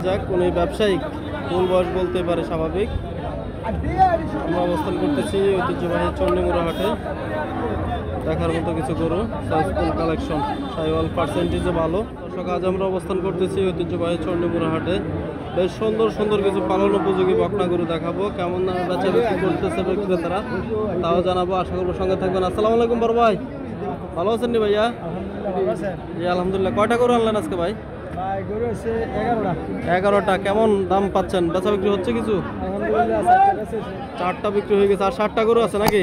যাক উনি ব্যবসায়িক, ফুল বয়স বলতে পারে স্বাভাবিক। আমরা অবস্থান করতেছি ঐতিহ্যবাহী চণ্ডীমুড়া হাটে। দেখার মতো কিছু গরু, সাইজফুল কালেকশন, সাইওয়াল পার্সেন্টেজও ভালো। দর্শক, আজ আমরা অবস্থান করতেছি ঐতিহ্যবাহী চণ্ডীমুড়া হাটে। বেশ সুন্দর সুন্দর কিছু পালন উপযোগী বকনা গরু দেখাবো। কেমন দামে বেচা বিক্রি করতেছে বিক্রেতারা তাও জানাবো, আশা করবো সঙ্গে থাকবেন। আসসালামু আলাইকুম বড় ভাই, ভালো আছেন নি ভাইয়া? জি আলহামদুলিল্লাহ। কয়টা গরু আনলেন আজকে ভাই? 11টা। কেমন দাম পাচ্ছেন? বেচা বিক্রি হচ্ছে কিছু? 4টা বিক্রি হয়ে গেছে, আর 60টা গরু আছে নাকি?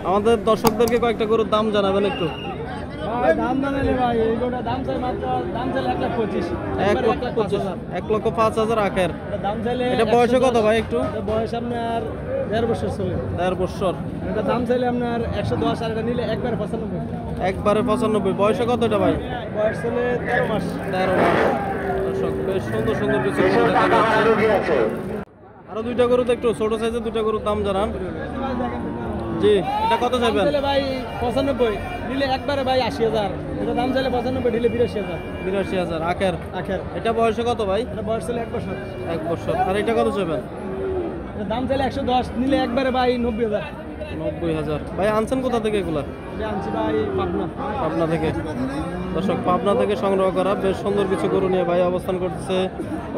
আমাদের দর্শকদেরকে কয়েকটা গরুর দাম জানাবেন একটু। 1,25,000 আখের। এটা বয়সে কত ভাই? একটু বয়স আপনার 1.5 বছর চলে। 1.5 বছর। এটা দাম চাইলে আপনার 110, আর এটা নিলে একবারে 95। একবারে 95। বয়সে কত এটা ভাই? বয়স চলে 13 মাস। 13 মাস। দর্শক, বেশ সুন্দর সুন্দর কিছু গরু দেখা যাচ্ছে। আরো দুইটা গরু তো একটু ছোট সাইজের দুইটা গরুর দাম জানান। জি, এটা কত চাইবেন? ভাই 95, নিলে একবারে ভাই 80,000। এটা দাম চাইলে 95, নিলে 82,000। 82,000 আখের। আখের। এটা বয়সে কত ভাই? এটা বয়স চলে 1 বছর। 1 বছর। আর এটা কত চাইবেন? এটা দাম চাইলে 110, নিলে একবারে ভাই 90,000। 90,000। ভাই আনছেন কোথা থেকে এগুলা? এটা আনছি ভাই পাবনা। পাবনা থেকে। দর্শক, পাবনা থেকে সংগ্রহ করা বেশ সুন্দর কিছু গরু নিয়ে ভাই অবস্থান করতেছে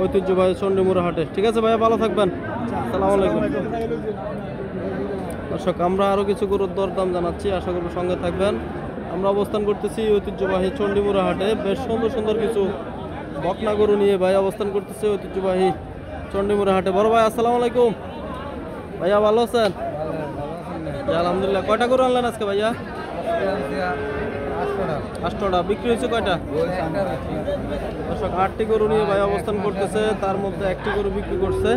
ঐতিহ্যবাহী চণ্ডীমুড়া হাটে। ঠিক আছে ভাইয়া, ভালো থাকবেন। আসসালামু আলাইকুম। দর্শক, আমরা আরো কিছু গরুর দরদাম জানাচ্ছি, আশা করব সঙ্গে থাকবেন। আমরা অবস্থান করতেছি ঐতিহ্যবাহী চণ্ডীমুড়া হাটে। বেশ সুন্দর সুন্দর কিছু বকনা গরু নিয়ে ভাই অবস্থান করতেছে ঐতিহ্যবাহী চণ্ডীমুড়া হাটে। বড় ভাই আসসালামু আলাইকুম। ভাইয়া ভালো আছেন? আলহামদুলিল্লাহ। কয়টা গরু আনলেন আজকে ভাইয়া? 8টা। বিক্রি হয়েছে কয়টা? দর্শক, 8টি গরু নিয়ে ভাই অবস্থান করতেছে, তার মধ্যে 1টি গরু বিক্রি করছে।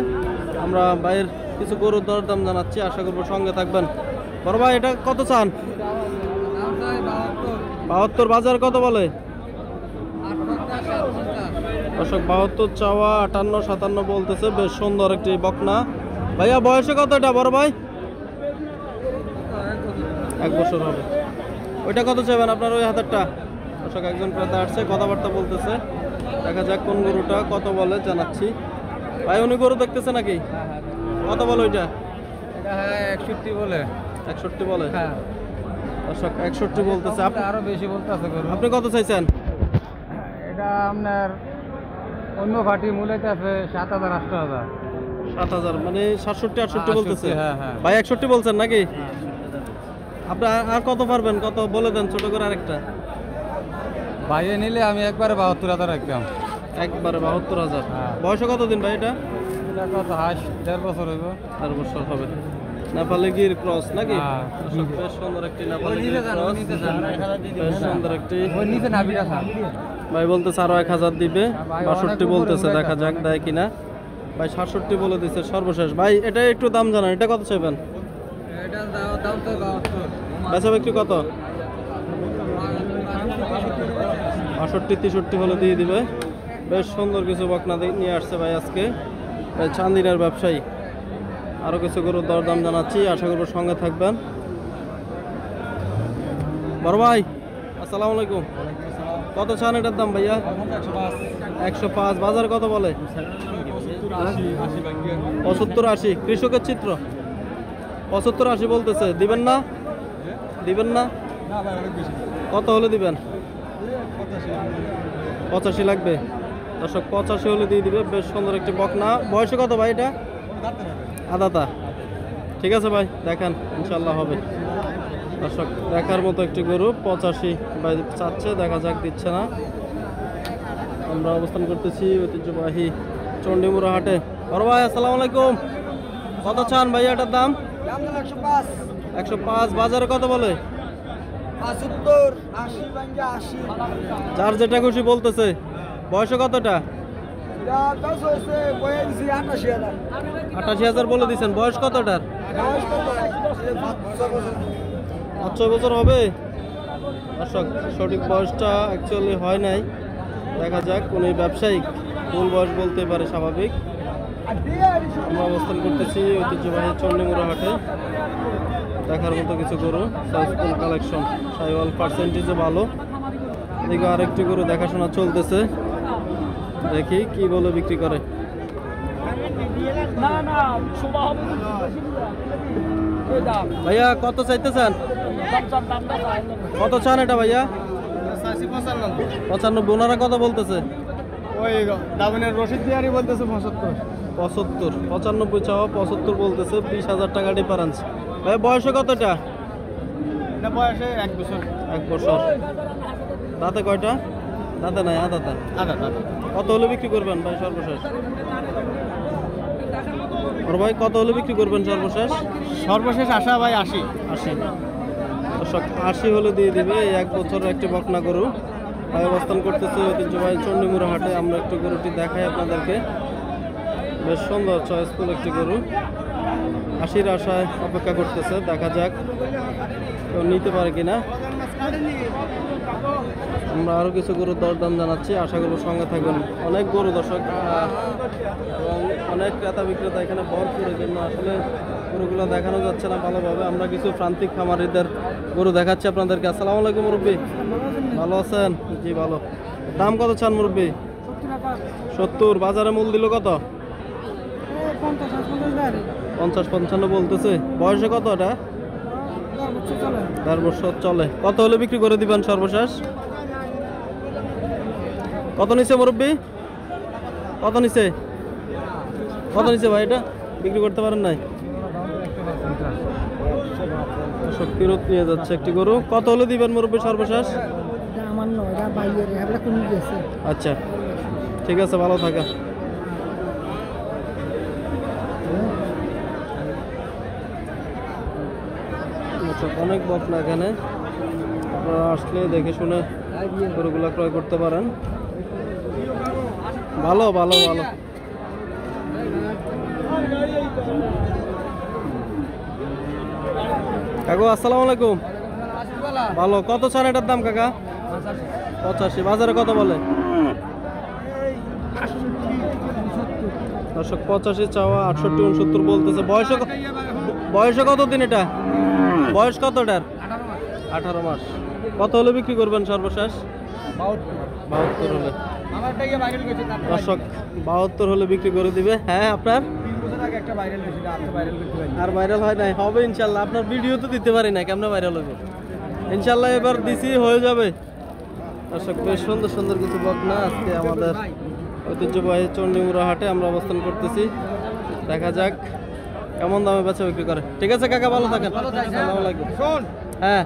আমরা ভাইয়ের কিছু গরুর দরদাম জানাচ্ছি, আশা করবো সঙ্গে থাকবেন। বড় ভাই এটা কত চান? 72। বাজার কত বলে? দর্শক, 72 চাওয়া, 58, 57 বলতেছে। বেশ সুন্দর একটি বকনা। ভাইয়া বয়সে কত এটা বড় ভাই? 1 বছর হবে। ওইটা কত চাইবেন আপনার ওই হাতেরটা? দর্শক, একজন ক্রেতা আসছে, কথাবার্তা বলতেছে। দেখা যাক কোন গরুটা কত বলে, জানাচ্ছি। ভাই উনি গরু দেখতেছে নাকি? কত বলে ওইটা? 61 বলে। 61 বলে। হ্যাঁ। দর্শক, 61 বলতেছে। আরো বেশি বলতে আছে গরু। আপনি কত চাইছেন? এটা আপনার অন্য পার্টি মূল্য আছে 7,000, 8,000। 7,000 মানে 67, 68 বলতেছে। হ্যাঁ, হ্যাঁ। ভাই 61 বলছেন নাকি? আপনি আর কত পারবেন? কত বলে দেন ছোট করে আরেকটা। ভাইয়ে নিলে আমি একবারে 72,000 রাখতাম। একবারে 72,000। হ্যাঁ। বয়সে কতদিন ভাই এটা? এটা কত হাস 1.5 বছর হইব। 4 বছর হবে। নেপালি গির ক্রস নাকি? হ্যাঁ। দর্শক, বেশ সুন্দর একটি নেপালি গির ক্রস। বেশ সুন্দর একটি। ওই নিচে নাবিটা থাক। ভাই বলতেছে আরো 1,000 দিবে। 62 বলতেছে, দেখা যাক দেয় কিনা। ভাই 67 বলে দিচ্ছে সর্বশেষ। ভাই এটা একটু দাম জানান, এটা কত চাইবেন? এটা দাম তো 72। বেচা বিক্রি কত? 62, 63 হলে দিয়ে দিবে। বেশ সুন্দর কিছু বকনা নিয়ে আসছে ভাই আজকে। ভাই চান্দিনার ব্যবসায়ী। আরো কিছু গরুর দরদাম জানাচ্ছি, আশা করবো সঙ্গে থাকবেন। বড় ভাই আসসালামু আলাইকুম। কত চান এটার দাম ভাইয়া? 105। বাজার কত বলে? 75, 80। কৃষকের চিত্র 75, 80 বলতেছে। দিবেন না? দিবেন না? কত হলে দিবেন? 85 লাগবে। দর্শক, 85 হলে দিয়ে দিবে। বেশ সুন্দর একটি বকনা। বয়সে কত ভাই এটা? আদাতা। ঠিক আছে ভাই, দেখেন, ইনশাল্লাহ হবে। দর্শক, দেখার মতো একটি গরু। 85 ভাই চাচ্ছে, দেখা যাক দিচ্ছে না। আমরা অবস্থান করতেছি ঐতিহ্যবাহী চণ্ডীমুড়া হাটে। বড় ভাই আসসালামু আলাইকুম। কত চান ভাই এটার দাম? 105। বাজারে কত বলে? 75, 80, 80। যার যেটা খুশি বলতেছে। বয়সে কতটা? 88,000 বলে দিচ্ছেন। বয়স কতটার? 5 বছর হবে। দর্শক, সঠিক বয়সটা অ্যাকচুয়ালি হয় নাই, দেখা যাক। উনি ব্যবসায়িক, ফুল বয়স বলতে পারে স্বাভাবিক। আমরা অবস্থান করতেছি ঐতিহ্যবাহী চণ্ডীমুড়া হাটে। দেখার মতো কিছু গরু, সাইজফুল কালেকশন, সাইওয়াল পার্সেন্টেজও ভালো। এদিকে আরেকটি গরু দেখাশোনা চলতেছে। দেখি কি বলে বিক্রি করে। না না শোভা হবে ভাইয়া কত চাইতেছেন? কত চান এটা ভাইয়া? 95। ওনারা কত বলতেছে? ওই দাবিনের রশিদ দিয়ারি বলতেছে 75। 75। 95 চাওয়া, 75 বলতেছে। 20,000 টাকা ডিফারেন্স। ভাই বয়সে কতটা? এটা বয়সে 1 বছর। 1 বছর। দাঁতে কয়টা? দাঁতে নাই, আদাতা। আদা কত হলে বিক্রি করবেন ভাই সর্বশেষ? ওর ভাই কত হলে বিক্রি করবেন সর্বশেষ? সর্বশেষ আশা ভাই 80। 80। দর্শক 80 হলে দিয়ে দিবে। এই 1 বছরের একটি বকনা গরু ভাই অবস্থান করতেছে ঐতিহ্যবাহী চণ্ডীমুড়া হাটে। আমরা একটু গরুটি দেখাই আপনাদেরকে। বেশ সুন্দর চয়েসফুল একটি গরু। 80-র আশায় অপেক্ষা করতেছে, দেখা যাক কেউ নিতে পারে কিনা। আমরা আরো কিছু গরুর দরদাম জানাচ্ছি, আশা করবো সঙ্গে থাকবেন। অনেক গরু দর্শক এবং অনেক ক্রেতা বিক্রেতা এখানে ভরপুরের জন্য আসলে গরুগুলো দেখানো যাচ্ছে না ভালোভাবে। আমরা কিছু প্রান্তিক খামারিদের গরু দেখাচ্ছি আপনাদেরকে। আসসালামু আলাইকুম মুরব্বী, ভালো আছেন? জি ভালো। দাম কত চান মুরব্বী? 70। বাজারে মূল দিল কত? 50-55 বলতেছে। বয়সে কত এটা? 4 বছর চলে। কত হলে বিক্রি করে দিবেন সর্বশেষ? কত নিছে মুরব্বী? কত নিছে? কত নিছে ভাই? এটা বিক্রি করতে পারেন নাই? দর্শক ফেরত নিয়ে যাচ্ছে একটি গরু। কত হলে দিবেন মুরব্বী সর্বশেষ? আচ্ছা ঠিক আছে, ভালো থাকা। অনেক বকনা এখানে, আপনারা আসলে দেখে শুনে গরুগুলো ক্রয় করতে পারেন। ভালো ভালো ভালো। কাকু আসসালামু আলাইকুম, ভালো। কত চান এটার দাম কাকা? 85। বাজারে কত বলে? দর্শক 85 চাওয়া, 68-69 বলতেছে। বয়সে কত দিন এটা? বয়স কত এটার? 18 মাস। কত হলে বিক্রি করবেন সর্বশেষ? 72 হলে। দর্শক 72 হলে বিক্রি করে দিবে। হ্যাঁ আপনার আর ভাইরাল হয় নাই, হবে ইনশাল্লাহ। আপনার ভিডিও তো দিতে পারি না, কেমন ভাইরাল হবে? ইনশাল্লাহ এবার দিছি, হয়ে যাবে। দর্শক বেশ সুন্দর সুন্দর কিছু বকনা আজকে আমাদের ঐতিহ্যবাহী চণ্ডীমুড়া হাটে আমরা অবস্থান করতেছি। দেখা যাক কেমন দামে বেচা বিক্রি করে। ঠিক আছে কাকা, ভালো থাকেন। আসসালামু আলাইকুম। হ্যাঁ